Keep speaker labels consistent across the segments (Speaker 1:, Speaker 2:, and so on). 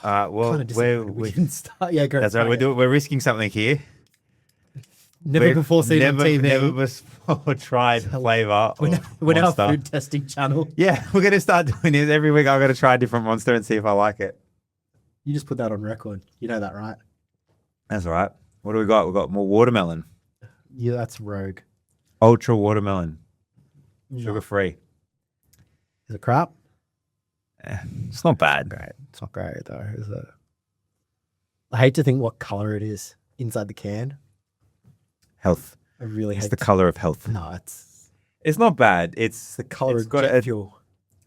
Speaker 1: Well,
Speaker 2: we didn't start. Yeah, go.
Speaker 1: that's right. We're risking something here.
Speaker 2: Never before seen on TV.
Speaker 1: Never before tried flavor.
Speaker 2: We're now a food testing channel.
Speaker 1: Yeah, we're gonna start doing this every week. I'm gonna try a different monster and see if I like it.
Speaker 2: You just put that on record. You know that, right?
Speaker 1: That's all right. What do we got? We got more watermelon.
Speaker 2: Yeah, that's rogue.
Speaker 1: Ultra watermelon,
Speaker 2: No.
Speaker 1: sugar free.
Speaker 2: Is it crap?
Speaker 1: It's not bad.
Speaker 2: Great. It's not great though, is it? I hate to think what color it is inside the can.
Speaker 1: Health.
Speaker 2: I really
Speaker 1: It's
Speaker 2: hate
Speaker 1: the color of health.
Speaker 2: No,
Speaker 1: It's not bad. It's
Speaker 2: the color
Speaker 1: it's
Speaker 2: of
Speaker 1: got
Speaker 2: jet fuel.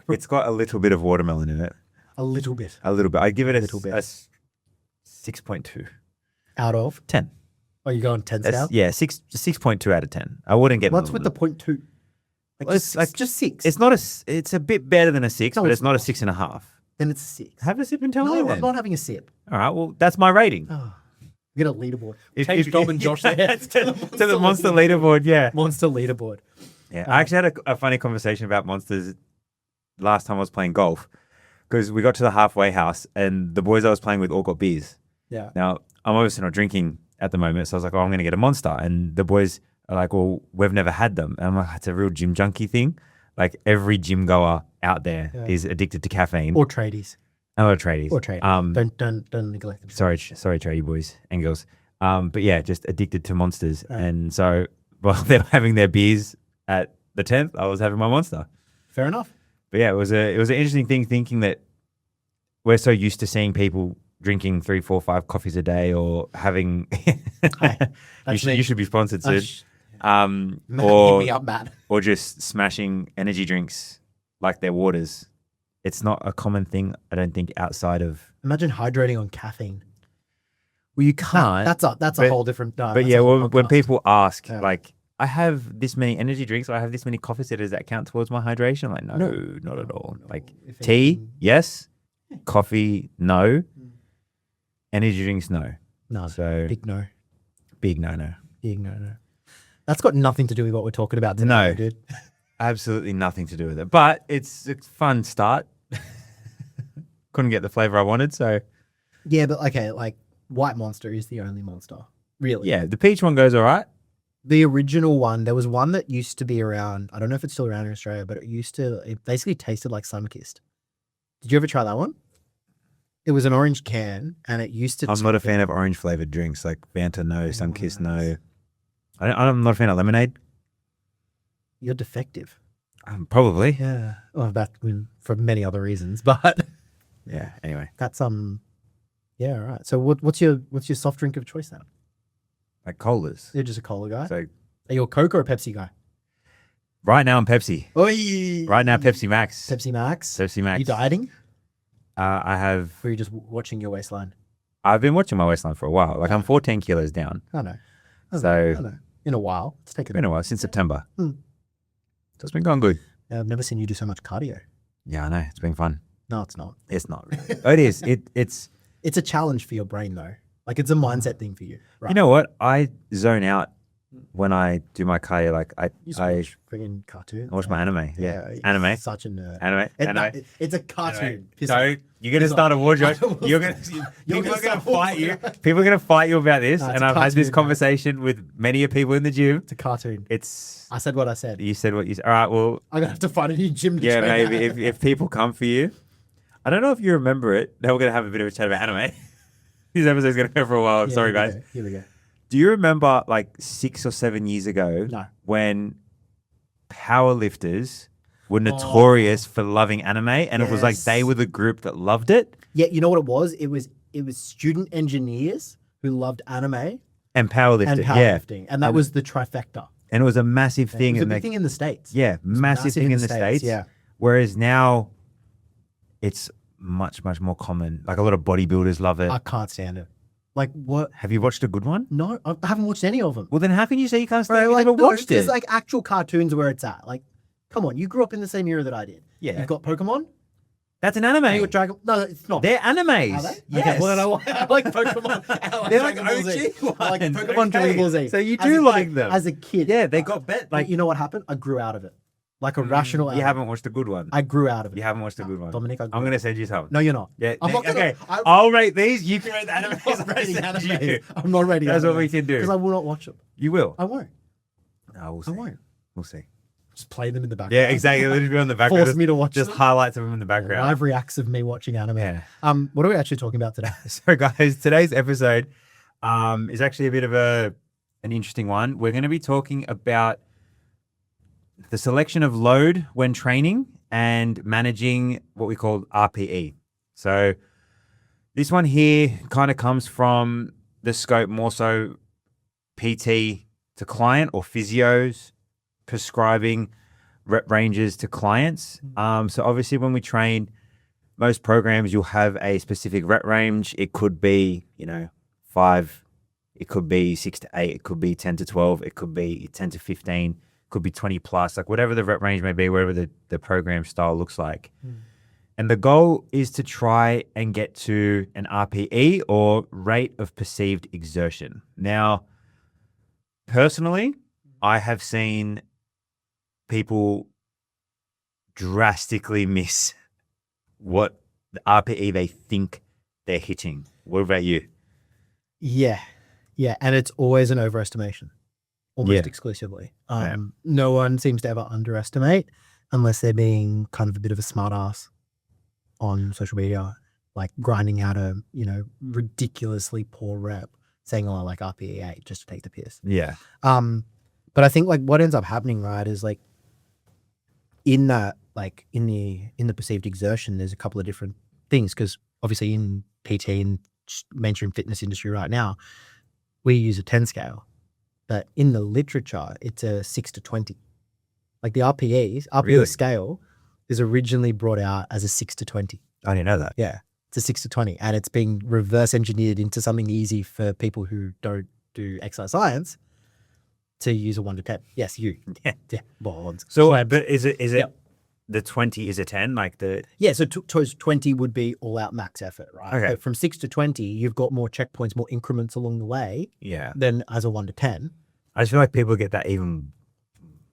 Speaker 1: It's got a little bit of watermelon in it.
Speaker 2: A little bit.
Speaker 1: A little bit. I'd give it a 6.2
Speaker 2: Out of
Speaker 1: 10.
Speaker 2: Oh, you going 10 scale?
Speaker 1: Yeah, 6.2 out of 10. I wouldn't get.
Speaker 2: What's with the 0.2? Just 6.
Speaker 1: It's not a. It's a bit better than a 6,
Speaker 2: No,
Speaker 1: but
Speaker 2: it's
Speaker 1: it's not a 6.5.
Speaker 2: Then it's a 6.
Speaker 1: Have a sip and tell me.
Speaker 2: No,
Speaker 1: then.
Speaker 2: I'm not having a sip.
Speaker 1: All right. Well, that's my rating.
Speaker 2: Oh, get a leaderboard.
Speaker 1: If-
Speaker 2: Change
Speaker 1: if-
Speaker 2: Dom and Josh there.
Speaker 1: to the monster leaderboard. Yeah.
Speaker 2: Monster leaderboard.
Speaker 1: Yeah. I actually had a funny conversation about monsters last time I was playing golf, because we got to the halfway house and the boys I was playing with all got beers.
Speaker 2: Yeah.
Speaker 1: Now, I'm obviously not drinking at the moment, so I was like, oh, I'm going to get a monster. And the boys are like, well, we've never had them. And I'm like, it's a real gym junkie thing. Like every gym goer out there is addicted to caffeine.
Speaker 2: Or tradies.
Speaker 1: Or tradies.
Speaker 2: Or tradies. Don't neglect them.
Speaker 1: Sorry, tradie boys and girls. But yeah, just addicted to monsters. And so while they were having their beers at the 10th, I was having my monster.
Speaker 2: Fair enough.
Speaker 1: But yeah, it was an interesting thing thinking that we're so used to seeing people drinking 3, 4, 5 coffees a day or having you should be sponsored soon.
Speaker 2: Hit me up, Matt.
Speaker 1: Or just smashing energy drinks like they're waters. It's not a common thing, I don't think, outside of.
Speaker 2: Imagine hydrating on caffeine.
Speaker 1: Well, you can't.
Speaker 2: That's a whole different.
Speaker 1: But yeah, when people ask, like, I have this many energy drinks, or I have this many coffees, does that count towards my hydration? I'm like, no, not at all.
Speaker 2: No.
Speaker 1: Like tea, yes. Coffee, no. Energy drinks, no.
Speaker 2: No.
Speaker 1: So
Speaker 2: big no.
Speaker 1: Big no.
Speaker 2: Big no. That's got nothing to do with what we're talking about today,
Speaker 1: No.
Speaker 2: dude.
Speaker 1: Absolutely nothing to do with it. But it's a fun start. Couldn't get the flavor I wanted, so.
Speaker 2: Yeah, but okay, like White Monster is the only monster. Really?
Speaker 1: Yeah, the peach one goes all right.
Speaker 2: The original one, there was one that used to be around. I don't know if it's still around in Australia, but it basically tasted like Sunkist. Did you ever try that one? It was an orange can and it used to.
Speaker 1: I'm not a fan of orange flavored drinks like Fanta, no, Sunkist, no. I'm not a fan of lemonade.
Speaker 2: You're defective.
Speaker 1: Probably.
Speaker 2: Yeah. Well, for many other reasons, but
Speaker 1: yeah. Anyway,
Speaker 2: that's Yeah. All right. So what's your soft drink of choice then?
Speaker 1: Like colas.
Speaker 2: You're just a cola guy.
Speaker 1: So
Speaker 2: are you a Coke or a Pepsi guy?
Speaker 1: right now I'm Pepsi.
Speaker 2: Oy!
Speaker 1: Right now Pepsi Max.
Speaker 2: Pepsi Max.
Speaker 1: Pepsi Max.
Speaker 2: Are you dieting?
Speaker 1: I have.
Speaker 2: Or are you just watching your waistline?
Speaker 1: I've been watching my waistline for a while. Like I'm 14 kilos down.
Speaker 2: I know. I
Speaker 1: So
Speaker 2: know. In a while. It's taken.
Speaker 1: Been a while since September.
Speaker 2: Hmm.
Speaker 1: So it's been going good.
Speaker 2: Yeah, I've never seen you do so much cardio.
Speaker 1: Yeah, I know. It's been fun.
Speaker 2: No, it's not.
Speaker 1: It's not really. Oh, it is.
Speaker 2: It's a challenge for your brain though. Like it's a mindset thing for you. Right.
Speaker 1: You know what? I zone out when I do my cardio. Like I
Speaker 2: watch friggin' cartoon.
Speaker 1: I watch my anime. Yeah.
Speaker 2: You're
Speaker 1: Anime.
Speaker 2: Such a nerd.
Speaker 1: Anime.
Speaker 2: It's a cartoon.
Speaker 1: So you're gonna start a war, Josh. People are gonna fight you. People are gonna fight you about this. And I've had this conversation with many people in the gym.
Speaker 2: It's a cartoon.
Speaker 1: I
Speaker 2: said what I said.
Speaker 1: You said what you said. All right. Well,
Speaker 2: I'm gonna have to find a new gym.
Speaker 1: Yeah, maybe if people come for you. I don't know if you remember it. Now we're gonna have a bit of a chat about anime. This episode's gonna go for a while. I'm sorry, guys.
Speaker 2: Here we go.
Speaker 1: Do you remember like 6 or 7 years ago when powerlifters were notorious for loving anime, and it was like they were the group that loved it?
Speaker 2: Yeah, you know what it was? It was student engineers who loved anime
Speaker 1: and powerlifting.
Speaker 2: And that was the trifecta.
Speaker 1: And it was a massive thing.
Speaker 2: It was a big thing in the States.
Speaker 1: Yeah, massive thing in the States.
Speaker 2: Yeah.
Speaker 1: Whereas now it's much, much more common. Like a lot of bodybuilders love it.
Speaker 2: I can't stand it. Like what?
Speaker 1: Have you watched a good one?
Speaker 2: No, I haven't watched any of them.
Speaker 1: Well, then how can you say you can't stand it?
Speaker 2: Right,
Speaker 1: You never watched it.
Speaker 2: There's like actual cartoons where it's at. Like, come on, you grew up in the same era that I did.
Speaker 1: Yeah.
Speaker 2: You've got Pokemon.
Speaker 1: That's an anime.
Speaker 2: You got Dragon. No, it's not.
Speaker 1: They're animes.
Speaker 2: Are they?
Speaker 1: Yes.
Speaker 2: Okay, well, then I like Pokemon. I like
Speaker 1: They're like
Speaker 2: Dragon Ball Z.
Speaker 1: OG
Speaker 2: I like
Speaker 1: ones.
Speaker 2: Pokemon Dragon Ball Z.
Speaker 1: So you do like them.
Speaker 2: As a kid.
Speaker 1: Yeah, they got bet.
Speaker 2: Like, you know what happened? I grew out of it. like a rational
Speaker 1: You
Speaker 2: anime.
Speaker 1: haven't watched a good one.
Speaker 2: I grew out of it.
Speaker 1: You haven't watched a good one.
Speaker 2: Dominic,
Speaker 1: I'm going to send you some.
Speaker 2: No, you're not.
Speaker 1: Yeah.
Speaker 2: I'm not gonna,
Speaker 1: Okay.
Speaker 2: I'm
Speaker 1: I'll rate these. You can rate the anime.
Speaker 2: not rating anime. I'm not rating
Speaker 1: That's
Speaker 2: anime.
Speaker 1: what we can do.
Speaker 2: Because I will not watch them.
Speaker 1: You will.
Speaker 2: I won't.
Speaker 1: No, we'll see.
Speaker 2: I won't.
Speaker 1: We'll see.
Speaker 2: Just play them in the background.
Speaker 1: Yeah, exactly. Let it be on the background.
Speaker 2: Force me to watch
Speaker 1: just
Speaker 2: them.
Speaker 1: highlights of them in the background.
Speaker 2: Live reacts of me watching anime.
Speaker 1: Yeah.
Speaker 2: What are we actually talking about today?
Speaker 1: So, guys, today's episode is actually a bit of an interesting one. We're going to be talking about the selection of load when training and managing what we call RPE. So this one here kind of comes from the scope more so PT to client or physios prescribing rep ranges to clients. So obviously when we train, most programs you'll have a specific rep range. It could be, 5, it could be 6 to 8, it could be 10 to 12, it could be 10 to 15, could be 20 plus, like whatever the rep range may be, whatever the program style looks like. And the goal is to try and get to an RPE or rate of perceived exertion. Now, personally, I have seen people drastically miss what the RPE they think they're hitting. What about you?
Speaker 2: Yeah. And it's always an overestimation, almost exclusively. No one seems to ever underestimate unless they're being kind of a bit of a smart ass on social media, like grinding out a, ridiculously poor rep, saying, oh, like RPE 8 just to take the piss.
Speaker 1: Yeah.
Speaker 2: But I think like what ends up happening, right, is like in that, like in the perceived exertion, there's a couple of different things, because obviously in PT and mainstream fitness industry right now, we use a 10 scale, but in the literature, it's a 6 to 20. Like the RPE
Speaker 1: Really?
Speaker 2: scale is originally brought out as a 6 to 20.
Speaker 1: I didn't know that.
Speaker 2: Yeah, it's a 6 to 20, and it's being reverse engineered into something easy for people who don't do exercise science to use a 1 to 10. Yes, you.
Speaker 1: Yeah.
Speaker 2: Well,
Speaker 1: So, but is it
Speaker 2: Yep.
Speaker 1: the 20 is a 10? Like the
Speaker 2: yeah, so 20 would be all out max effort, right?
Speaker 1: Okay.
Speaker 2: But from 6 to 20, you've got more checkpoints, more increments along the way
Speaker 1: yeah.
Speaker 2: than as a 1 to 10.
Speaker 1: I just feel like people get that even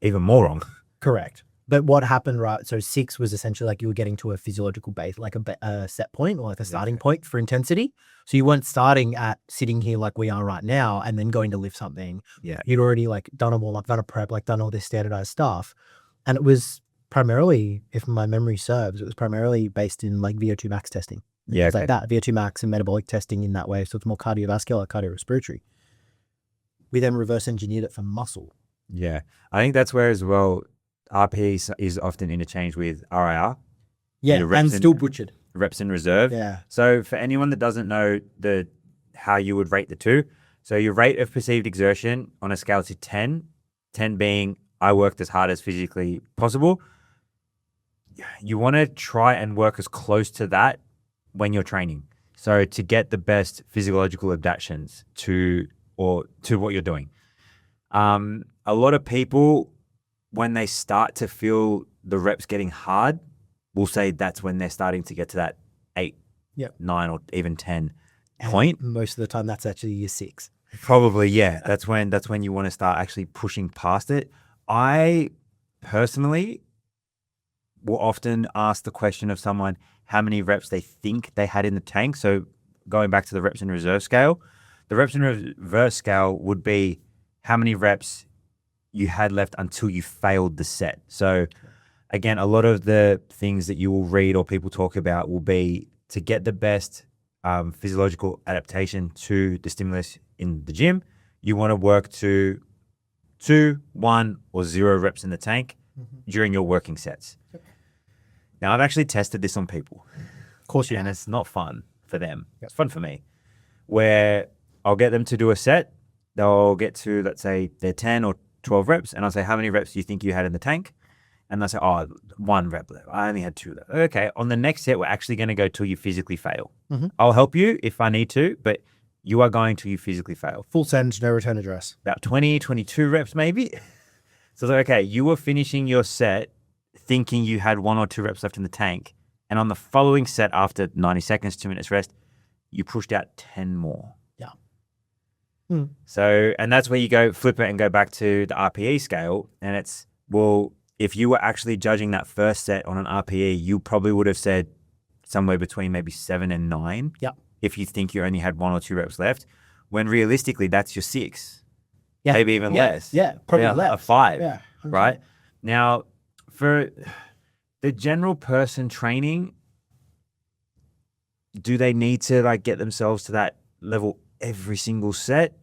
Speaker 1: more wrong.
Speaker 2: Correct. But what happened, right? So 6 was essentially like you were getting to a physiological base, like a set point or like a starting point for intensity. So you weren't starting at sitting here like we are right now and then going to lift something.
Speaker 1: Yeah.
Speaker 2: You'd already like done a warm up, done a prep, like done all this standardized stuff. And it was primarily, if my memory serves, it was primarily based in like VO2 max testing.
Speaker 1: Yeah.
Speaker 2: It's like that, VO2 max and metabolic testing in that way. So it's more cardiovascular, cardiorespiratory. We then reverse engineered it for muscle.
Speaker 1: Yeah. I think that's where as well, RPE is often interchanged with RIR.
Speaker 2: Yeah,
Speaker 1: Your reps
Speaker 2: and
Speaker 1: in-
Speaker 2: still butchered.
Speaker 1: Reps in reserve.
Speaker 2: Yeah.
Speaker 1: So for anyone that doesn't know how you would rate the two, so your rate of perceived exertion on a scale to 10, 10 being I worked as hard as physically possible, you want to try and work as close to that when you're training. So to get the best physiological adaptations to what you're doing. A lot of people, when they start to feel the reps getting hard, we'll say that's when they're starting to get to that 8, 9, or even 10 point.
Speaker 2: And most of the time, that's actually year 6.
Speaker 1: Probably, yeah. That's when you want to start actually pushing past it. I personally will often ask the question of someone how many reps they think they had in the tank. So going back to the reps in reserve scale, the reps in reverse scale would be how many reps you had left until you failed the set. So again, a lot of the things that you will read or people talk about will be to get the best physiological adaptation to the stimulus in the gym. You want to work to 2, 1, or 0 reps in the tank during your working sets. Now, I've actually tested this on people.
Speaker 2: Of course you
Speaker 1: And
Speaker 2: have.
Speaker 1: it's not fun for them. It's fun for me. Where I'll get them to do a set. They'll get to, let's say, their 10 or 12 reps. And I'll say, how many reps do you think you had in the tank? And they'll say, 1 rep left. I only had 2 left. Okay, on the next set, we're actually going to go till you physically fail. I'll help you if I need to, but you are going till you physically fail.
Speaker 2: Full send, no return address.
Speaker 1: About 20, 22 reps maybe. So it's like, okay, you were finishing your set thinking you had 1 or 2 reps left in the tank. And on the following set after 90 seconds, 2 minutes rest, you pushed out 10 more.
Speaker 2: Yeah.
Speaker 1: So, and that's where you go flip it and go back to the RPE scale. And it's, well, if you were actually judging that first set on an RPE, you probably would have said somewhere between maybe 7 and 9.
Speaker 2: Yep.
Speaker 1: If you think you only had 1 or 2 reps left, when realistically that's your 6.
Speaker 2: Yeah.
Speaker 1: Maybe even less.
Speaker 2: Yeah, probably less.
Speaker 1: A 5.
Speaker 2: Yeah.
Speaker 1: Right? Now, for the general person training, do they need to like get themselves to that level every single set?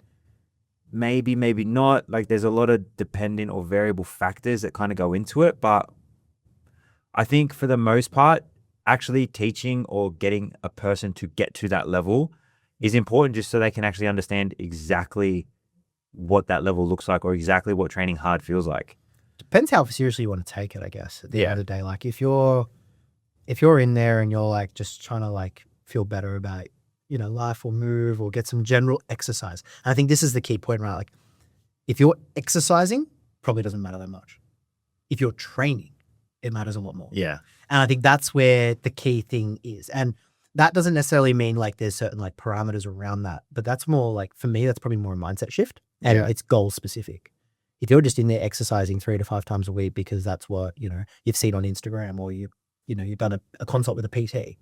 Speaker 1: Maybe, maybe not. Like there's a lot of dependent or variable factors that kind of go into it. But I think for the most part, actually teaching or getting a person to get to that level is important just so they can actually understand exactly what that level looks like or exactly what training hard feels like.
Speaker 2: Depends how seriously you want to take it, I guess, at the end of the day. Like if you're in there and you're like just trying to like feel better about, you know, life or move or get some general exercise. And I think this is the key point, right? Like if you're exercising, probably doesn't matter that much. If you're training, it matters a lot more.
Speaker 1: Yeah.
Speaker 2: And I think that's where the key thing is. And that doesn't necessarily mean like there's certain like parameters around that, but that's more like, for me, that's probably more a mindset shift and it's goal specific. If you're just in there exercising 3 to 5 times a week because that's what, you know, you've seen on Instagram or you've done a consult with a PT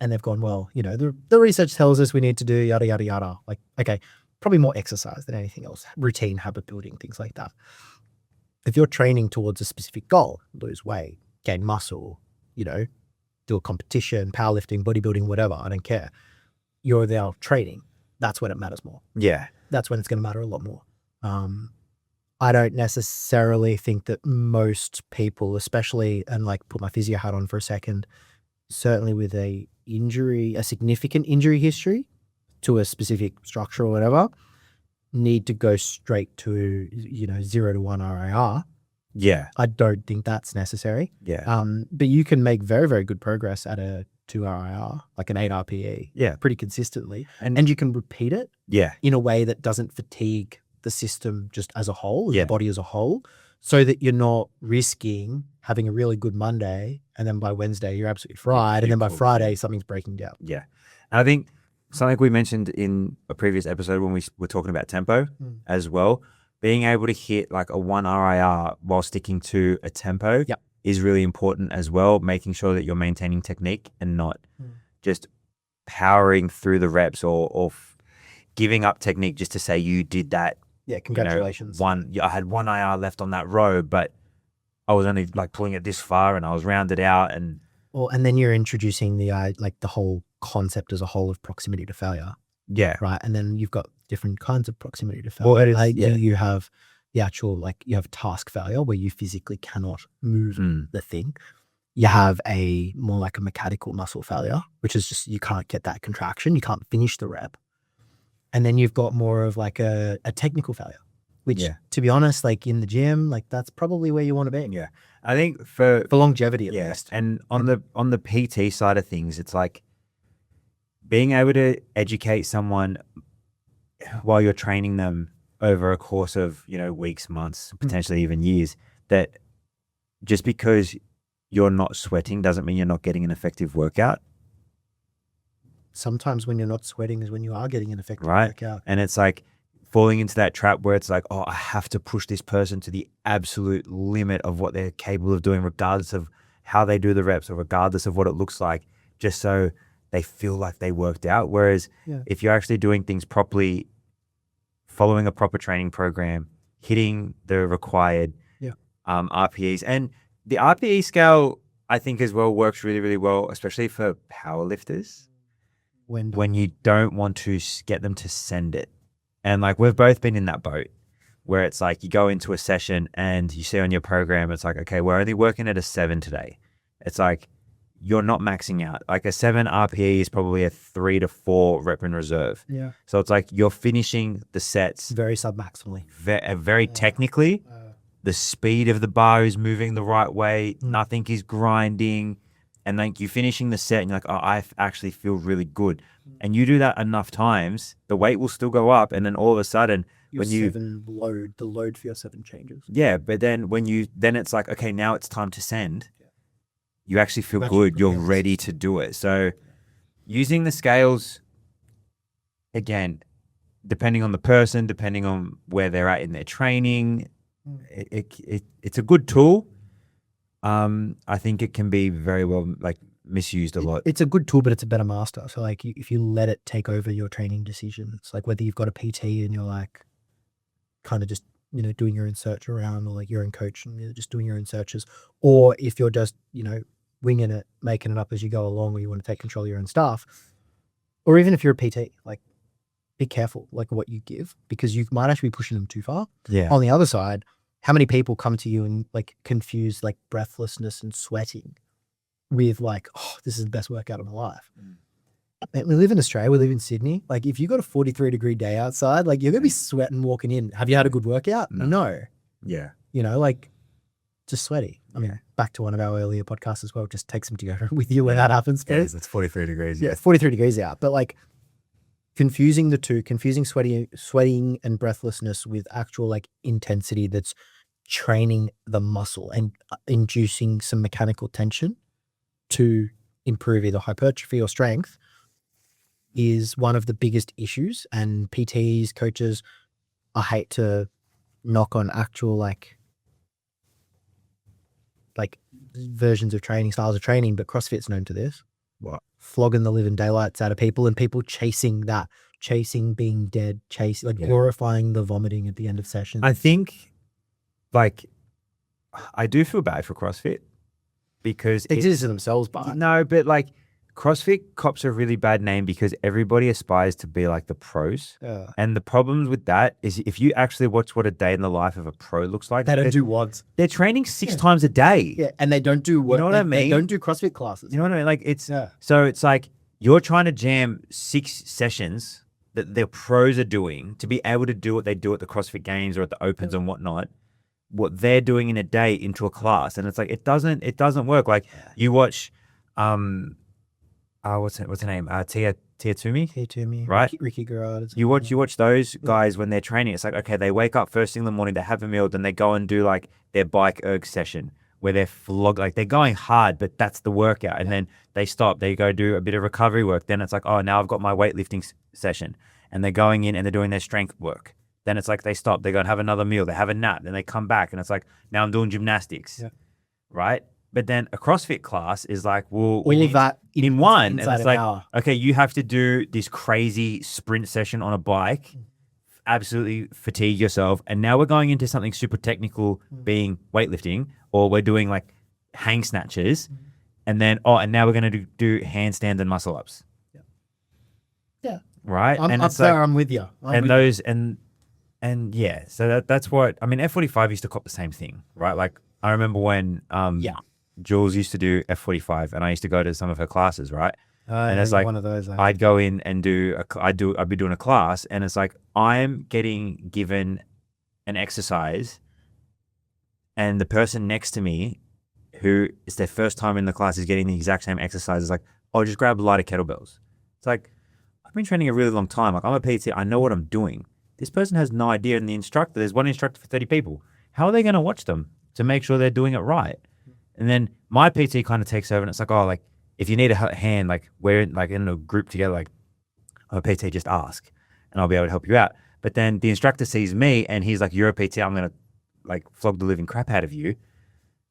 Speaker 2: and they've gone, well, you know, the research tells us we need to do yada, yada, yada. Like, okay, probably more exercise than anything else, routine, habit building, things like that. If you're training towards a specific goal, lose weight, gain muscle, you know, do a competition, powerlifting, bodybuilding, whatever, I don't care. You're now training. That's when it matters more.
Speaker 1: Yeah.
Speaker 2: That's when it's going to matter a lot more. I don't necessarily think that most people, especially, and like put my physio hat on for a second, certainly with a significant injury history to a specific structure or whatever, need to go straight to, you know, 0 to 1 RIR.
Speaker 1: Yeah.
Speaker 2: I don't think that's necessary.
Speaker 1: Yeah.
Speaker 2: But you can make very, very good progress at a 2 RIR, like an 8 RPE.
Speaker 1: Yeah.
Speaker 2: Pretty consistently.
Speaker 1: And
Speaker 2: And you can repeat it
Speaker 1: yeah.
Speaker 2: in a way that doesn't fatigue the system just as a whole,
Speaker 1: Yeah.
Speaker 2: the body as a whole, so that you're not risking having a really good Monday and then by Wednesday you're absolutely fried, and then by Friday something's breaking down.
Speaker 1: Yeah. And I think something we mentioned in a previous episode when we were talking about tempo as well, being able to hit like a 1 RIR while sticking to a tempo is really important as well, making sure that you're maintaining technique and not just powering through the reps or giving up technique just to say you did that.
Speaker 2: Yeah, congratulations.
Speaker 1: I had 1 IR left on that row, but I was only like pulling it this far and I was rounded out. And
Speaker 2: then you're introducing the like the whole concept as a whole of proximity to failure.
Speaker 1: Yeah.
Speaker 2: Right. And then you've got different kinds of proximity to failure.
Speaker 1: Well, it is,
Speaker 2: like, you have the actual, like you have task failure where you physically cannot move the thing. You have a more like a mechanical muscle failure, which is just, you can't get that contraction. You can't finish the rep. And then you've got more of like a technical failure, which to be honest, like in the gym, like that's probably where you want to be.
Speaker 1: Yeah. I think for
Speaker 2: longevity at least.
Speaker 1: And on the PT side of things, it's like being able to educate someone while you're training them over a course of, you know, weeks, months, potentially even years, that just because you're not sweating doesn't mean you're not getting an effective workout.
Speaker 2: Sometimes when you're not sweating is when you are getting an effective workout.
Speaker 1: And it's like falling into that trap where it's like, oh, I have to push this person to the absolute limit of what they're capable of doing, regardless of how they do the reps or regardless of what it looks like, just so they feel like they worked out. Whereas if you're actually doing things properly, following a proper training program, hitting the required RPEs, and the RPE scale, I think as well works really, really well, especially for powerlifters. When you don't want to get them to send it. And like we've both been in that boat where it's like you go into a session and you see on your program, it's like, okay, we're only working at a 7 today. It's like you're not maxing out. Like a 7 RPE is probably a 3 to 4 rep in reserve.
Speaker 2: Yeah.
Speaker 1: So it's like you're finishing the sets
Speaker 2: very submaximally.
Speaker 1: Very technically. The speed of the bar is moving the right way. Nothing is grinding. And like you're finishing the set and you're like, oh, I actually feel really good. And you do that enough times, the weight will still go up. And then all of a sudden,
Speaker 2: the load for your 7 changes.
Speaker 1: Yeah. But then then it's like, okay, now it's time to send. You actually feel good. You're ready to do it. So using the scales, again, depending on the person, depending on where they're at in their training, it's a good tool. I think it can be very well like misused a lot.
Speaker 2: It's a good tool, but it's a better master. So like if you let it take over your training decisions, like whether you've got a PT and you're like kind of just, doing your own search around, or like your own coach and you're just doing your own searches, or if you're just, winging it, making it up as you go along, or you want to take control of your own stuff, or even if you're a PT, like be careful like what you give, because you might actually be pushing them too far.
Speaker 1: Yeah.
Speaker 2: On the other side, how many people come to you and like confuse like breathlessness and sweating with like, oh, this is the best workout of my life. Man, we live in Australia, we live in Sydney. Like if you got a 43-degree day outside, like you're gonna be sweating walking in. Have you had a good workout? No.
Speaker 1: Yeah.
Speaker 2: Like just sweaty. I mean, back to one of our earlier podcasts as well. Just take some together with you when that happens.
Speaker 1: Yeah, it's 43 degrees.
Speaker 2: Yeah, 43 degrees out. But like confusing the two, confusing sweating and breathlessness with actual like intensity that's training the muscle and inducing some mechanical tension to improve either hypertrophy or strength is one of the biggest issues. And PTs, coaches, I hate to knock on actual like versions of training, styles of training, but CrossFit's known to this.
Speaker 1: What?
Speaker 2: Flogging the living daylights out of people, and people chasing being dead, glorifying the vomiting at the end of sessions.
Speaker 1: I think like I do feel bad for CrossFit because
Speaker 2: they did it to themselves, but
Speaker 1: no, but like CrossFit cops a really bad name because everybody aspires to be like the pros. And the problems with that is if you actually watch what a day in the life of a pro looks like,
Speaker 2: they don't do WODs.
Speaker 1: They're training 6 times a day.
Speaker 2: Yeah, and they don't do
Speaker 1: what I mean?
Speaker 2: They don't do CrossFit classes.
Speaker 1: You know what I mean? Like so it's like you're trying to jam 6 sessions that the pros are doing to be able to do what they do at the CrossFit Games or at the Opens and whatnot. What they're doing in a day into a class, and it's like it doesn't work. Like you watch, what's her name? Tia Toomey, right?
Speaker 2: Ricky Garrard.
Speaker 1: You watch those guys when they're training. It's like, okay, they wake up first thing in the morning, they have a meal, then they go and do like their bike erg session where they're like they're going hard, but that's the workout. And then they stop, they go do a bit of recovery work. Then it's like, oh, now I've got my weightlifting session, and they're going in and they're doing their strength work. Then it's like they stop, they go and have another meal, they have a nap, then they come back, and it's like, now I'm doing gymnastics, right? But then a CrossFit class is like, well,
Speaker 2: all of that
Speaker 1: in one. And it's like,
Speaker 2: hour.
Speaker 1: Okay, you have to do this crazy sprint session on a bike, absolutely fatigue yourself. And now we're going into something super technical, being weightlifting, or we're doing like hang snatches. And then, and now we're going to do handstands and muscle ups.
Speaker 2: Yeah.
Speaker 1: Right?
Speaker 2: I'm
Speaker 1: and
Speaker 2: up there, I'm with you.
Speaker 1: And yeah, so that's what, I mean, F45 used to cop the same thing, right? Like I remember when, Jules used to do F45 and I used to go to some of her classes, right? And it's like
Speaker 2: one of those.
Speaker 1: I'd go in and I'd be doing a class, and it's like I'm getting given an exercise, and the person next to me, who is their first time in the class, is getting the exact same exercise. It's like, oh, just grab a lighter kettlebells. It's like, I've been training a really long time. Like I'm a PT, I know what I'm doing. This person has no idea, and there's one instructor for 30 people. How are they going to watch them to make sure they're doing it right? And then my PT kind of takes over, and it's like, oh, like if you need a hand, like we're in a group together, like I'm a PT, just ask, and I'll be able to help you out. But then the instructor sees me, and he's like, you're a PT, I'm going to like flog the living crap out of you. And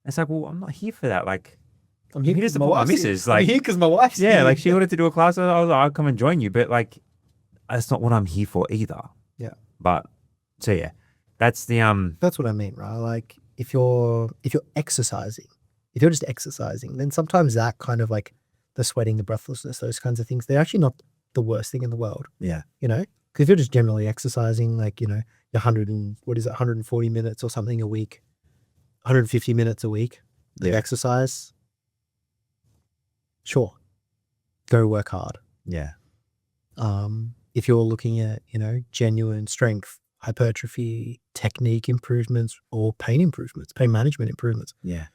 Speaker 1: it's like, well, I'm not here for that. Like I'm here to support my missus. Like,
Speaker 2: I'm here because my wife's here.
Speaker 1: Like she wanted to do a class, I was like, I'll come and join you, but like that's not what I'm here for either.
Speaker 2: Yeah.
Speaker 1: But so yeah, that's the
Speaker 2: that's what I mean, right? Like if you're exercising, if you're just exercising, then sometimes that kind of like the sweating, the breathlessness, those kinds of things, they're actually not the worst thing in the world.
Speaker 1: Yeah.
Speaker 2: Because if you're just generally exercising, like, your 140 minutes or something a week, 150 minutes a week of exercise, sure, go work hard.
Speaker 1: Yeah.
Speaker 2: If you're looking at, genuine strength, hypertrophy, technique improvements, or pain management improvements.
Speaker 1: Yeah.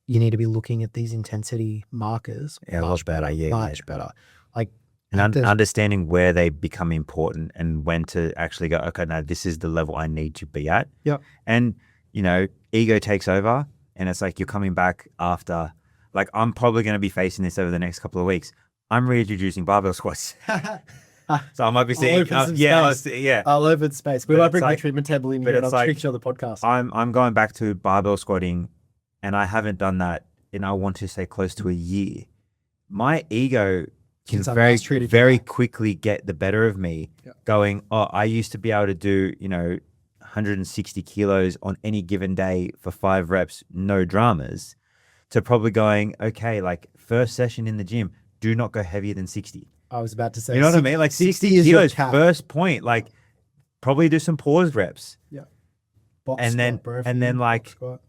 Speaker 2: You need to be looking at these intensity markers.
Speaker 1: Yeah, much better.
Speaker 2: Much better. Like,
Speaker 1: and understanding where they become important and when to actually go, okay, now this is the level I need to be at.
Speaker 2: Yeah.
Speaker 1: And, ego takes over, and it's like you're coming back after, like I'm probably going to be facing this over the next couple of weeks. I'm reintroducing barbell squats. So I might be seeing,
Speaker 2: I'll open space. We might bring the treatment table in here and I'll treat you on the podcast.
Speaker 1: I'm going back to barbell squatting and I haven't done that in, I want to say, close to a year, my ego can
Speaker 2: Since I've
Speaker 1: very,
Speaker 2: mistreated you
Speaker 1: very
Speaker 2: back.
Speaker 1: quickly get the better of me,
Speaker 2: Yeah.
Speaker 1: going, oh, I used to be able to do, 160 kilos on any given day for 5 reps, no dramas, to probably going, okay, like first session in the gym, do not go heavier than 60.
Speaker 2: I was about to say,
Speaker 1: You know what I mean? Like 60
Speaker 2: is your
Speaker 1: kilos,
Speaker 2: cap.
Speaker 1: first point, like probably do some paused reps.
Speaker 2: Yeah. Box
Speaker 1: And
Speaker 2: squat,
Speaker 1: then-
Speaker 2: bro, for
Speaker 1: and
Speaker 2: you,
Speaker 1: then,
Speaker 2: box
Speaker 1: like,
Speaker 2: squat.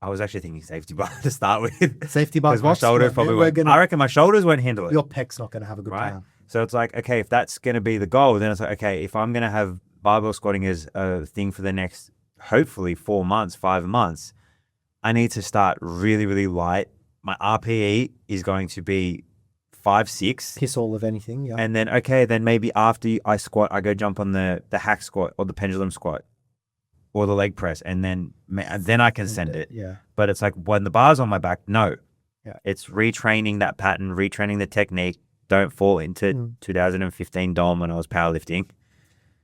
Speaker 1: I was actually thinking safety bar to start with.
Speaker 2: Safety bar,
Speaker 1: Because my
Speaker 2: box
Speaker 1: shoulders
Speaker 2: squat,
Speaker 1: probably
Speaker 2: we're
Speaker 1: won't.
Speaker 2: gonna,
Speaker 1: I reckon my shoulders won't handle it.
Speaker 2: your pec's not going to have a good
Speaker 1: Right.
Speaker 2: time.
Speaker 1: So it's like, okay, if that's going to be the goal, then it's like, okay, if I'm going to have barbell squatting as a thing for the next, hopefully 4 months, 5 months, I need to start really, really light. My RPE is going to be 5, 6.
Speaker 2: Piss all of anything. Yeah.
Speaker 1: And then, okay, then maybe after I squat, I go jump on the hack squat or the pendulum squat or the leg press. And then I can send it.
Speaker 2: Yeah.
Speaker 1: But it's like when the bar's on my back, no.
Speaker 2: Yeah.
Speaker 1: It's retraining that pattern, retraining the technique. Don't fall into 2015 DOM when I was powerlifting.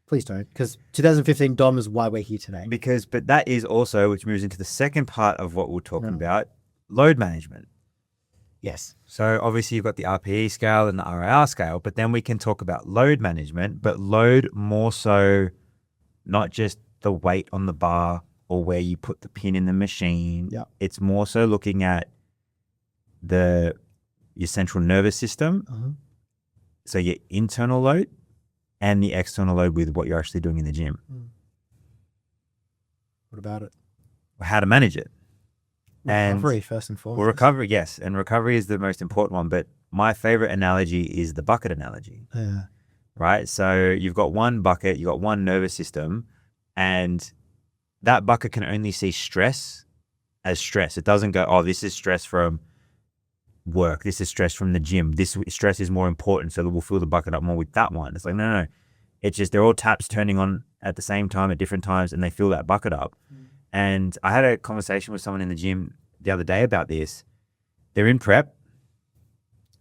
Speaker 2: Please don't, because 2015 DOM is why we're here today.
Speaker 1: But that is also, which moves into the second part of what we're talking
Speaker 2: No.
Speaker 1: about, load management.
Speaker 2: Yes.
Speaker 1: So obviously you've got the RPE scale and the RIR scale, but then we can talk about load management, but load more so not just the weight on the bar or where you put the pin in the machine.
Speaker 2: Yeah.
Speaker 1: It's more so looking at your central nervous system.
Speaker 2: Uh-huh.
Speaker 1: So your internal load and the external load with what you're actually doing in the gym.
Speaker 2: What about it?
Speaker 1: How to manage it.
Speaker 2: Recovery, first and foremost.
Speaker 1: Well, recovery, yes. And recovery is the most important one. But my favorite analogy is the bucket analogy,
Speaker 2: Yeah.
Speaker 1: right? So you've got one bucket, you've got one nervous system, and that bucket can only see stress as stress. It doesn't go, oh, this is stress from work. This is stress from the gym. This stress is more important. So we'll fill the bucket up more with that one. It's like, no. It's just they're all taps turning on at the same time at different times and they fill that bucket up. And I had a conversation with someone in the gym the other day about this. They're in prep.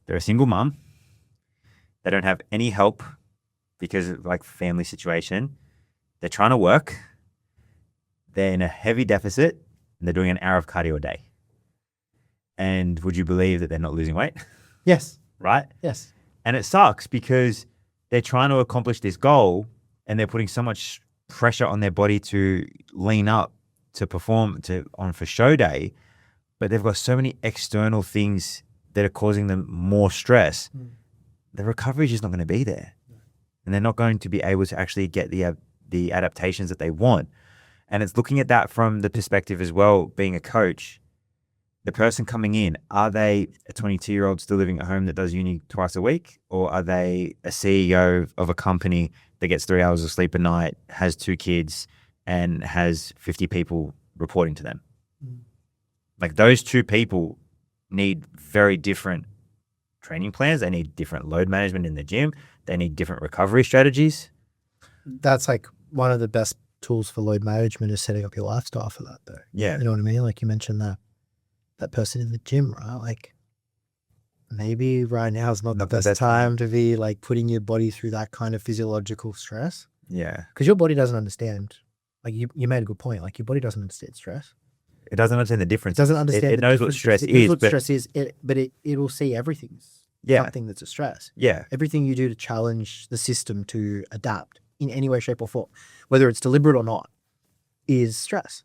Speaker 1: They're a single mum. They don't have any help because of like family situation. They're trying to work. They're in a heavy deficit and they're doing an hour of cardio a day. And would you believe that they're not losing weight?
Speaker 2: Yes.
Speaker 1: Right?
Speaker 2: Yes.
Speaker 1: And it sucks because they're trying to accomplish this goal and they're putting so much pressure on their body to lean up, to perform for show day, but they've got so many external things that are causing them more stress. The recovery is just not going to be there. And they're not going to be able to actually get the adaptations that they want. And it's looking at that from the perspective as well, being a coach. The person coming in, are they a 22-year-old still living at home that does uni twice a week? Or are they a CEO of a company that gets 3 hours of sleep a night, has 2 kids, and has 50 people reporting to them? Like those 2 people need very different training plans. They need different load management in the gym. They need different recovery strategies.
Speaker 2: That's like one of the best tools for load management is setting up your lifestyle for that though.
Speaker 1: Yeah.
Speaker 2: You know what I mean? Like you mentioned that person in the gym, right? Like maybe right now is not the best time to be like putting your body through that kind of physiological stress.
Speaker 1: Yeah.
Speaker 2: Because your body doesn't understand. Like you made a good point. Like your body doesn't understand stress.
Speaker 1: It doesn't understand the difference.
Speaker 2: It doesn't understand.
Speaker 1: It knows what stress is.
Speaker 2: But it will see everything.
Speaker 1: Yeah.
Speaker 2: Something that's a stress.
Speaker 1: Yeah.
Speaker 2: Everything you do to challenge the system to adapt in any way, shape, or form, whether it's deliberate or not, is stress.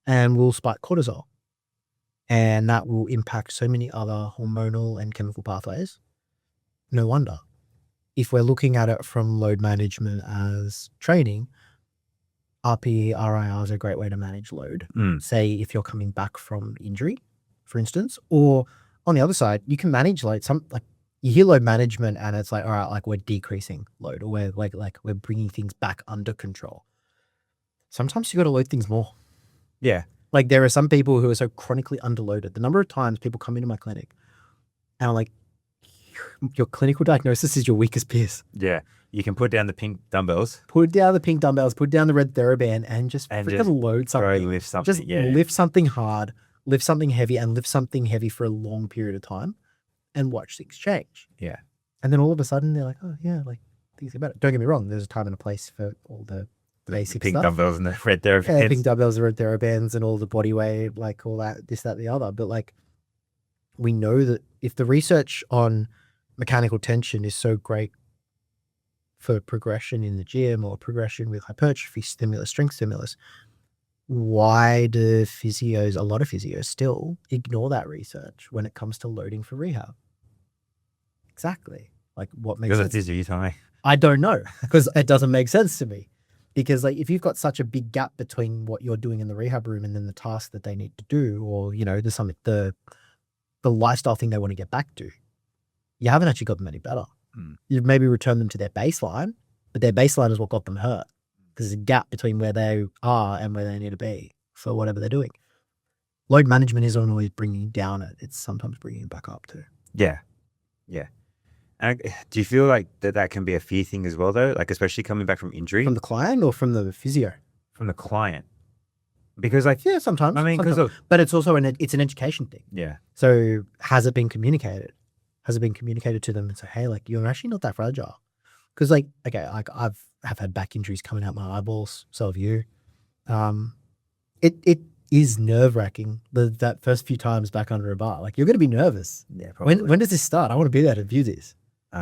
Speaker 2: And will spike cortisol. And that will impact so many other hormonal and chemical pathways. No wonder. If we're looking at it from load management as training, RPE, RIR is a great way to manage load. Say if you're coming back from injury, for instance, or on the other side, you can manage load. You hear load management and it's like, all right, like we're decreasing load or we're like we're bringing things back under control. Sometimes you got to load things more.
Speaker 1: Yeah.
Speaker 2: Like there are some people who are so chronically underloaded. The number of times people come into my clinic and I'm like, your clinical diagnosis is your weakest piece.
Speaker 1: Yeah. You can put down the pink dumbbells.
Speaker 2: Put down the pink dumbbells, put down the red TheraBand and just freaking load something.
Speaker 1: Lift something.
Speaker 2: Just lift something hard, lift something heavy and lift something heavy for a long period of time and watch things change.
Speaker 1: Yeah.
Speaker 2: And then all of a sudden they're like, oh yeah, like things get better. Don't get me wrong. There's a time and a place for all the basic
Speaker 1: pink
Speaker 2: stuff.
Speaker 1: dumbbells and the red therapy
Speaker 2: Yeah,
Speaker 1: bands.
Speaker 2: pink dumbbells, red therabands, and all the body weight, like all that, this, that, and the other. But like, we know that if the research on mechanical tension is so great for progression in the gym or progression with hypertrophy stimulus, strength stimulus, why do a lot of physios still ignore that research when it comes to loading for rehab? Exactly. Like, what makes
Speaker 1: Because
Speaker 2: sense?
Speaker 1: it's easy, you tell me.
Speaker 2: I don't know, because it doesn't make sense to me. Because like, if you've got such a big gap between what you're doing in the rehab room and then the task that they need to do, or there's something, the lifestyle thing they want to get back to, you haven't actually got them any better. You've maybe returned them to their baseline, but their baseline is what got them hurt. Because there's a gap between where they are and where they need to be for whatever they're doing. Load management isn't always bringing down it; it's sometimes bringing it back up too.
Speaker 1: Yeah. And do you feel like that can be a fear thing as well, though? Like, especially coming back from injury?
Speaker 2: From the client or from the physio?
Speaker 1: From the client. Because like,
Speaker 2: yeah, sometimes.
Speaker 1: I mean, because
Speaker 2: but it's also it's an education thing.
Speaker 1: Yeah.
Speaker 2: So has it been communicated? Has it been communicated to them and say, hey, like, you're actually not that fragile? Because like, okay, like I've had back injuries coming out my eyeballs. So have you. It is nerve wracking that first few times back under a bar. Like, you're going to be nervous.
Speaker 1: Yeah, probably.
Speaker 2: When does this start? I want to be there to view this.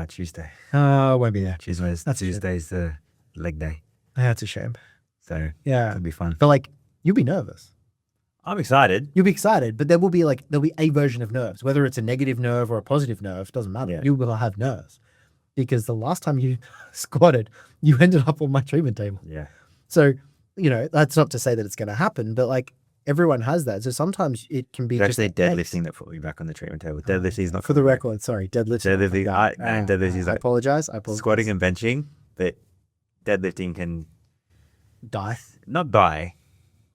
Speaker 1: Tuesday.
Speaker 2: I won't be there.
Speaker 1: Tuesday's the leg day.
Speaker 2: That's a shame.
Speaker 1: So
Speaker 2: yeah,
Speaker 1: it'll be fun.
Speaker 2: But like, you'll be nervous.
Speaker 1: I'm excited.
Speaker 2: You'll be excited, but there'll be a version of nerves, whether it's a negative nerve or a positive nerve, doesn't matter.
Speaker 1: Yeah.
Speaker 2: You will have nerves because the last time you squatted, you ended up on my treatment table.
Speaker 1: Yeah.
Speaker 2: So, that's not to say that it's going to happen, but like, everyone has that. So sometimes it can be
Speaker 1: It's
Speaker 2: just
Speaker 1: actually deadlifting that put me back on the treatment table. Deadlifting is not
Speaker 2: for the record. Sorry, deadlifting.
Speaker 1: Deadlifting is
Speaker 2: I
Speaker 1: like
Speaker 2: apologize.
Speaker 1: squatting and benching, but deadlifting can not die.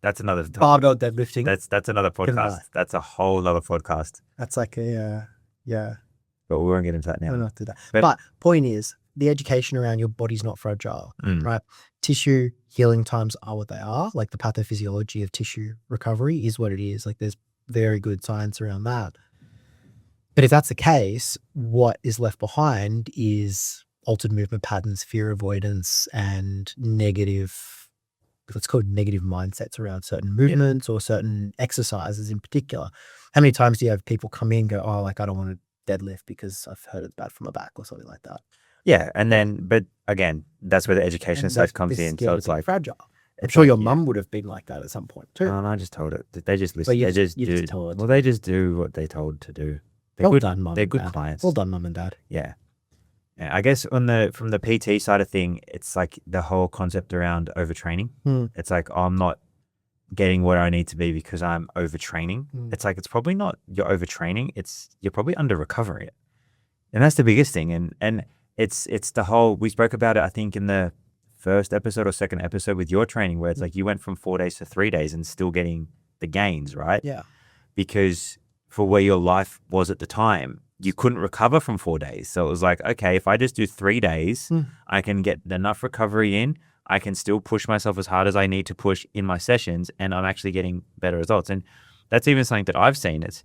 Speaker 1: That's another topic.
Speaker 2: Barbell deadlifting.
Speaker 1: That's another podcast. That's a whole other podcast.
Speaker 2: That's like a
Speaker 1: But we won't get into that now.
Speaker 2: We'll not do that. But point is, the education around your body's not fragile, right? Tissue healing times are what they are. Like, the pathophysiology of tissue recovery is what it is. Like, there's very good science around that. But if that's the case, what is left behind is altered movement patterns, fear avoidance, and negative, let's call it negative mindsets around certain movements or certain exercises in particular. How many times do you have people come in and go, oh, like, I don't want to deadlift because I've heard it's bad for my back or something like that?
Speaker 1: Yeah, and then, but again, that's where the education side comes in. So it's like
Speaker 2: fragile. I'm sure your mum would have been like that at some point too.
Speaker 1: And I just told it. They just listen.
Speaker 2: Well,
Speaker 1: they just do. Well, they just do what they told to do. They're
Speaker 2: well
Speaker 1: good,
Speaker 2: done, mum.
Speaker 1: They're good
Speaker 2: Dad.
Speaker 1: clients.
Speaker 2: Well done, mum and dad.
Speaker 1: Yeah. I guess from the PT side of thing, it's like the whole concept around overtraining. It's like, oh, I'm not getting where I need to be because I'm overtraining. It's like, it's probably not you're overtraining. It's you're probably under recovering it, and that's the biggest thing. And it's the whole, we spoke about it, I think, in the first episode or second episode with your training, where it's like you went from 4 days to 3 days and still getting the gains, right?
Speaker 2: Yeah.
Speaker 1: Because for where your life was at the time, you couldn't recover from 4 days. So it was like, okay, if I just do 3 days, I can get enough recovery in. I can still push myself as hard as I need to push in my sessions, and I'm actually getting better results. And that's even something that I've seen is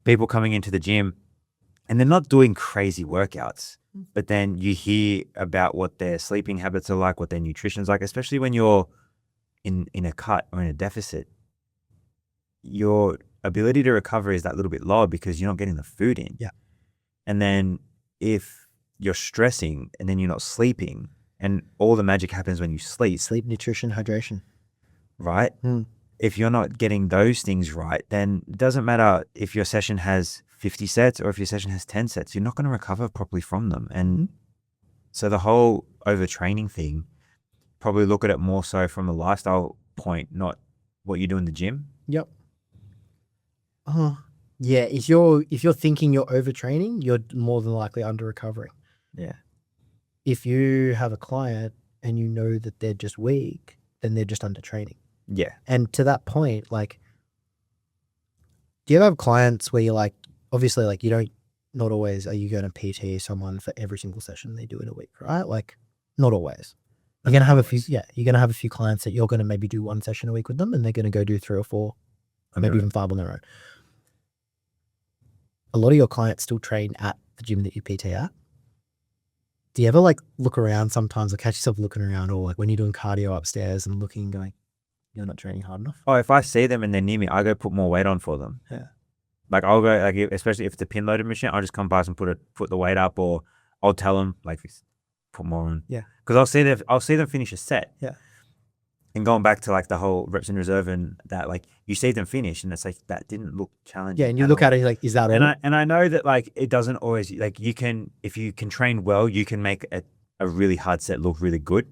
Speaker 1: people coming into the gym and they're not doing crazy workouts, but then you hear about what their sleeping habits are like, what their nutrition's like, especially when you're in a cut or in a deficit. Your ability to recover is that little bit lower because you're not getting the food in.
Speaker 2: Yeah.
Speaker 1: And then if you're stressing and then you're not sleeping, and all the magic happens when you sleep.
Speaker 2: Sleep, nutrition, hydration.
Speaker 1: Right? If you're not getting those things right, then it doesn't matter if your session has 50 sets or if your session has 10 sets, you're not going to recover properly from them. And so the whole overtraining thing, probably look at it more so from a lifestyle point, not what you do in the gym.
Speaker 2: Yep. Yeah. If you're thinking you're overtraining, you're more than likely under recovering.
Speaker 1: Yeah.
Speaker 2: If you have a client and you know that they're just weak, then they're just under training.
Speaker 1: Yeah.
Speaker 2: And to that point, like, do you ever have clients where you're like, obviously, like, not always are you going to PT someone for every single session they do in a week, right? Like, not always. You're going to have you're going to have a few clients that you're going to maybe do one session a week with them, and they're going to go do 3 or 4, or maybe even 5 on their own. A lot of your clients still train at the gym that you PT at. Do you ever like look around sometimes or catch yourself looking around, or like when you're doing cardio upstairs and looking and going, you're not training hard enough?
Speaker 1: Oh, if I see them and they're near me, I go put more weight on for them.
Speaker 2: Yeah.
Speaker 1: Like I'll go, like especially if it's a pin loaded machine, I'll just come past and put the weight up, or I'll tell them like put more on.
Speaker 2: Yeah.
Speaker 1: Because I'll see them finish a set.
Speaker 2: Yeah.
Speaker 1: And going back to like the whole reps in reserve and that, like you see them finish and it's like that didn't look challenging.
Speaker 2: Yeah, and you look at it like, is that all?
Speaker 1: And I know that like it doesn't always, like you can, if you can train well, you can make a really hard set look really good.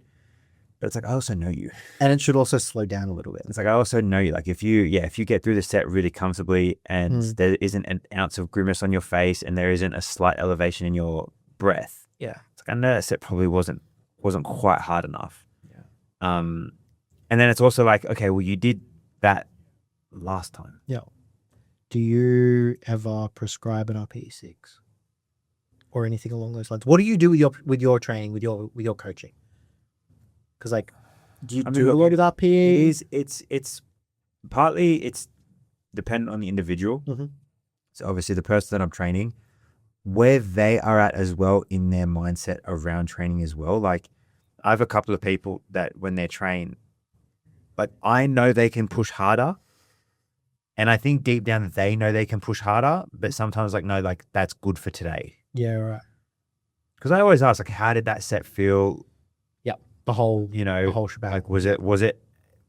Speaker 1: But it's like, I also know you.
Speaker 2: And it should also slow down a little bit.
Speaker 1: It's like, I also know you. Like if you get through the set really comfortably and there isn't an ounce of grimace on your face and there isn't a slight elevation in your breath.
Speaker 2: Yeah.
Speaker 1: It's like, I know that set probably wasn't quite hard enough.
Speaker 2: Yeah.
Speaker 1: And then it's also like, okay, well, you did that last time.
Speaker 2: Yeah. Do you ever prescribe an RPE6 or anything along those lines? What do you do with your training, with your coaching? Because like, do you do a lot of RPE?
Speaker 1: It's partly dependent on the individual.
Speaker 2: Mm-hmm.
Speaker 1: So obviously the person that I'm training, where they are at as well in their mindset around training as well. Like I have a couple of people that when they train, like I know they can push harder. And I think deep down they know they can push harder, but sometimes like, no, like that's good for today.
Speaker 2: Yeah, right.
Speaker 1: Because I always ask, like, how did that set feel?
Speaker 2: Yep. The whole shebang.
Speaker 1: Like,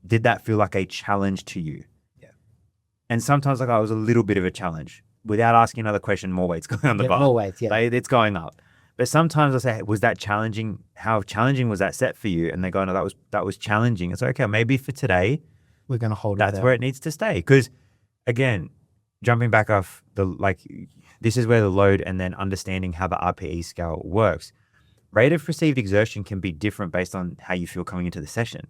Speaker 1: did that feel like a challenge to you?
Speaker 2: Yeah.
Speaker 1: And sometimes like I was a little bit of a challenge without asking another question, more weight's going on the bar.
Speaker 2: More weights, yeah.
Speaker 1: Like, it's going up. But sometimes I say, was that challenging? How challenging was that set for you? And they go, no, that was challenging. It's like, okay, maybe for today,
Speaker 2: we're going to hold
Speaker 1: that's where it needs to stay. Because again, jumping back off this is where the load and then understanding how the RPE scale works. Rate of perceived exertion can be different based on how you feel coming into the session.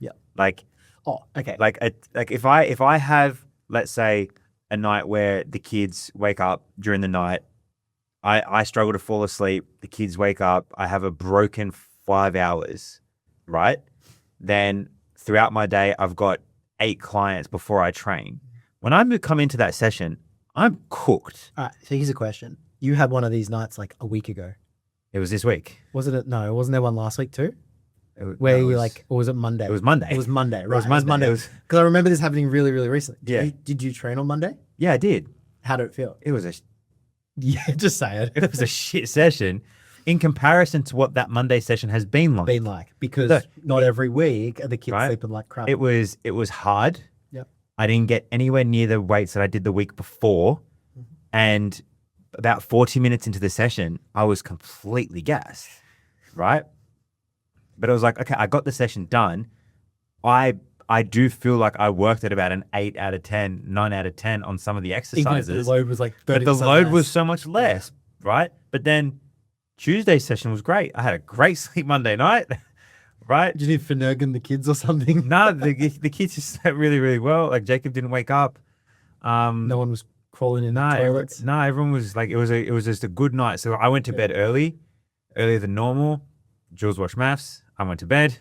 Speaker 2: Yeah.
Speaker 1: Like,
Speaker 2: oh, okay.
Speaker 1: Like if I have, let's say, a night where the kids wake up during the night, I struggle to fall asleep, the kids wake up, I have a broken 5 hours, right? Then throughout my day, I've got 8 clients before I train. When I come into that session, I'm cooked.
Speaker 2: All right. So here's a question. You had one of these nights like a week ago.
Speaker 1: It was this week.
Speaker 2: Wasn't it? No, wasn't there one last week too? Or was it Monday?
Speaker 1: It was Monday.
Speaker 2: It was Monday, right?
Speaker 1: It was Monday.
Speaker 2: Because I remember this happening really, really recently.
Speaker 1: Yeah.
Speaker 2: Did you train on Monday?
Speaker 1: Yeah, I did.
Speaker 2: How did it feel?
Speaker 1: It was
Speaker 2: yeah, just say it.
Speaker 1: It was a shit session in comparison to what that Monday session has been like.
Speaker 2: Because not every week are the kids sleeping like crap.
Speaker 1: It was hard.
Speaker 2: Yep.
Speaker 1: I didn't get anywhere near the weights that I did the week before. Mm-hmm. And about 40 minutes into the session, I was completely gassed, right? But I was like, okay, I got the session done. I do feel like I worked at about an 8 out of 10, 9 out of 10 on some of the exercises.
Speaker 2: Even if the load was like 30%
Speaker 1: but the load
Speaker 2: less.
Speaker 1: was so much less, right? But then Tuesday's session was great. I had a great sleep Monday night, right?
Speaker 2: Did you need Finnegan the kids or something?
Speaker 1: No, the kids just slept really, really well. Like Jacob didn't wake up.
Speaker 2: No one was crawling in the toilets.
Speaker 1: No, everyone was like, it was just a good night. So I went to bed earlier than normal. Jules watched maths. I went to bed.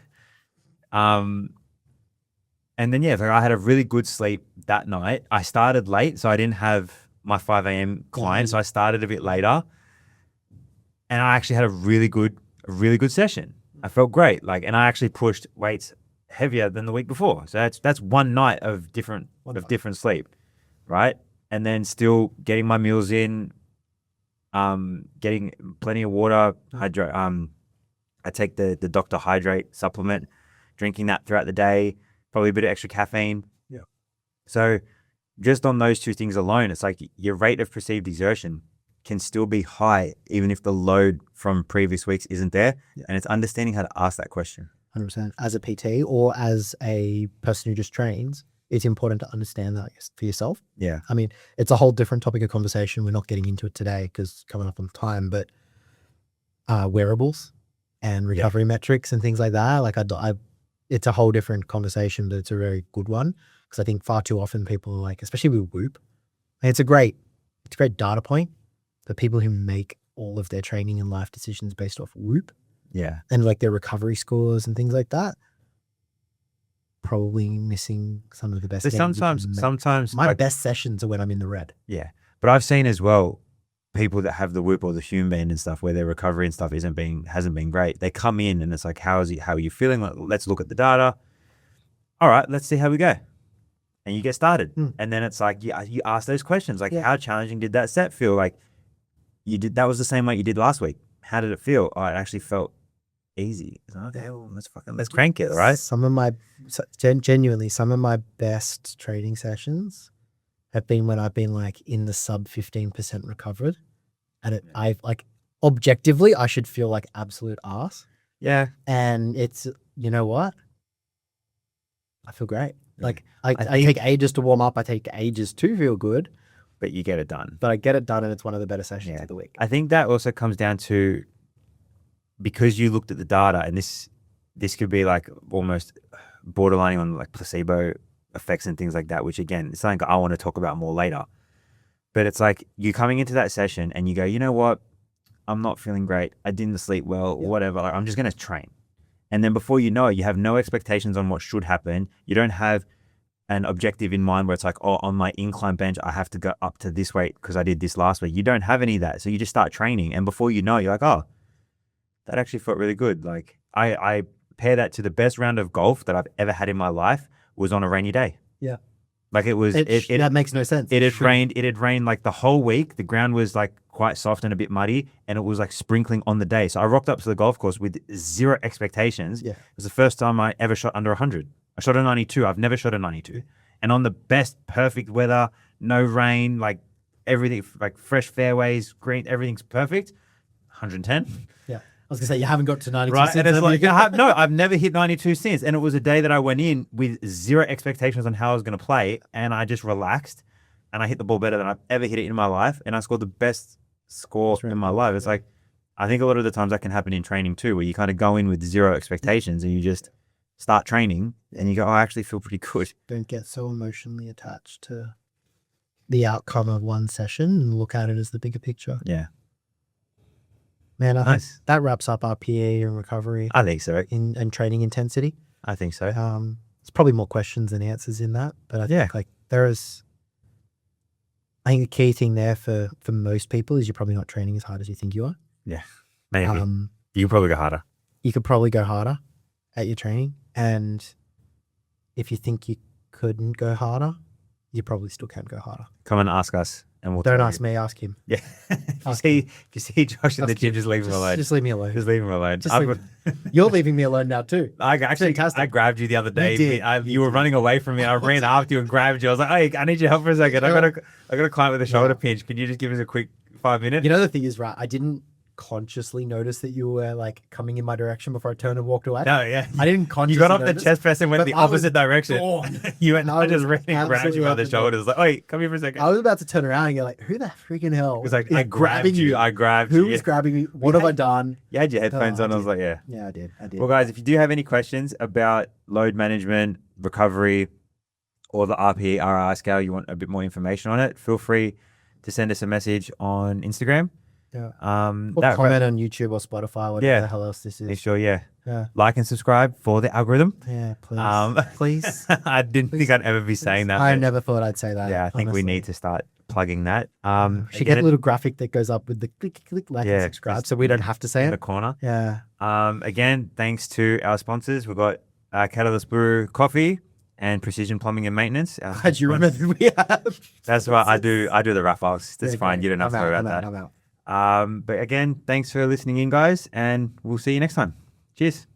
Speaker 1: And then, like I had a really good sleep that night. I started late, so I didn't have my 5 a.m. client. So I started a bit later. And I actually had a really good session. I felt great. And I actually pushed weights heavier than the week before. So that's one night of different sleep, right? And then still getting my meals in, getting plenty of water. I take the Dr. Hydrate supplement, drinking that throughout the day, probably a bit of extra caffeine.
Speaker 2: Yeah.
Speaker 1: So just on those two things alone, it's like your rate of perceived exertion can still be high, even if the load from previous weeks isn't there. Yeah. And it's understanding how to ask that question.
Speaker 2: 100%. As a PT or as a person who just trains, it's important to understand that for yourself.
Speaker 1: Yeah.
Speaker 2: I mean, it's a whole different topic of conversation. We're not getting into it today because coming up on time, but wearables and recovery metrics and things like that. It's a whole different conversation, but it's a very good one because I think far too often people are like, especially with Whoop, it's a great data point for people who make all of their training and life decisions based off Whoop.
Speaker 1: Yeah.
Speaker 2: And like their recovery scores and things like that. Probably missing some of the best.
Speaker 1: So sometimes
Speaker 2: my best sessions are when I'm in the red.
Speaker 1: Yeah. But I've seen as well, people that have the whip or the hume band and stuff, where their recovery and stuff hasn't been great. They come in and it's like, how are you feeling? Like, let's look at the data. All right, let's see how we go. And you get started. And then it's like, you ask those questions, like, how challenging did that set feel? Like, that was the same weight you did last week. How did it feel? Oh, it actually felt easy. Like, okay, well, let's crank it, right?
Speaker 2: Genuinely, some of my best training sessions have been when I've been like in the sub 15% recovered, and I've like objectively I should feel like absolute ass.
Speaker 1: Yeah,
Speaker 2: and it's, you know what, I feel great. Like I take ages to warm up. I take ages to feel good,
Speaker 1: but you get it done.
Speaker 2: But I get it done, and it's one of the better sessions of the week.
Speaker 1: I think that also comes down to, because you looked at the data, and this could be like almost borderlining on like placebo effects and things like that, which again, it's something I want to talk about more later. But it's like you coming into that session and you go, you know what, I'm not feeling great. I didn't sleep well, whatever. Like, I'm just going to train. And then before you know it, you have no expectations on what should happen. You don't have an objective in mind where it's like, oh, on my incline bench, I have to go up to this weight because I did this last week. You don't have any of that. So you just start training. And before you know it, you're like, oh, that actually felt really good. Like I pair that to the best round of golf that I've ever had in my life was on a rainy day.
Speaker 2: Yeah.
Speaker 1: Like it was,
Speaker 2: that makes no sense.
Speaker 1: It had rained like the whole week. The ground was like quite soft and a bit muddy, and it was like sprinkling on the day. So I rocked up to the golf course with zero expectations.
Speaker 2: Yeah.
Speaker 1: It was the first time I ever shot under 100. I shot a 92. I've never shot a 92. And on the best, perfect weather, no rain, like everything, like fresh fairways, green, everything's perfect. 110.
Speaker 2: Yeah. I was gonna say, you haven't got to 92
Speaker 1: right?
Speaker 2: since.
Speaker 1: And it's like, I've never hit 92 since. And it was a day that I went in with zero expectations on how I was going to play, and I just relaxed, and I hit the ball better than I've ever hit it in my life, and I scored the best score in my life. It's like, I think a lot of the times that can happen in training too, where you kind of go in with zero expectations and you just start training and you go, oh, I actually feel pretty good.
Speaker 2: Don't get so emotionally attached to the outcome of one session and look at it as the bigger picture.
Speaker 1: Yeah.
Speaker 2: Man, I think that wraps up RPE and recovery.
Speaker 1: I think so.
Speaker 2: And training intensity.
Speaker 1: I think so.
Speaker 2: There's probably more questions than answers in that, but I think like I think the key thing there for most people is you're probably not training as hard as you think you are.
Speaker 1: Yeah, maybe. You could probably go harder.
Speaker 2: You could probably go harder at your training, and if you think you couldn't go harder, you probably still can go harder.
Speaker 1: Come and ask us. And we'll
Speaker 2: Don't ask me, ask him.
Speaker 1: Yeah. If you see Josh in the gym, just leave him alone.
Speaker 2: Just leave me alone.
Speaker 1: Just leave him alone.
Speaker 2: You're leaving me alone now too.
Speaker 1: I grabbed you the other day. You were running away from me. I ran after you and grabbed you. I was like, hey, I need your help for a second. I got a client with a shoulder pinch. Can you just give us a quick 5 minutes?
Speaker 2: You know, the thing is, right, I didn't consciously notice that you were like coming in my direction before I turned and walked away.
Speaker 1: No, yeah.
Speaker 2: I didn't consciously
Speaker 1: You got off
Speaker 2: notice,
Speaker 1: the chest press and went the opposite direction. You went, I just ran and grabbed you by the shoulders. Like, wait, come here for a second.
Speaker 2: I was about to turn around and you're like, who the freaking hell?
Speaker 1: It was like, I grabbed you.
Speaker 2: Who was grabbing me? What have I done?
Speaker 1: You had your headphones on. I was like, yeah.
Speaker 2: Yeah, I did.
Speaker 1: Well, guys, if you do have any questions about load management, recovery, or the RPE, RIR scale, you want a bit more information on it, feel free to send us a message on Instagram.
Speaker 2: Yeah. Or comment on YouTube or Spotify, whatever the hell else this is.
Speaker 1: Sure, yeah. Like and subscribe for the algorithm.
Speaker 2: Yeah, please. Please.
Speaker 1: I didn't think I'd ever be saying that.
Speaker 2: I never thought I'd say that.
Speaker 1: Yeah, I think we need to start plugging that.
Speaker 2: Should get a little graphic that goes up with the click, like and subscribe, so we don't have to say it.
Speaker 1: In the corner.
Speaker 2: Yeah.
Speaker 1: Again, thanks to our sponsors. We've got Catalyst Brew Coffee and Precision Plumbing and Maintenance.
Speaker 2: Glad you remember that we have.
Speaker 1: That's right. I do the rough files. That's fine. You don't have to worry about that.
Speaker 2: I'm out.
Speaker 1: But again, thanks for listening in, guys, and we'll see you next time. Cheers.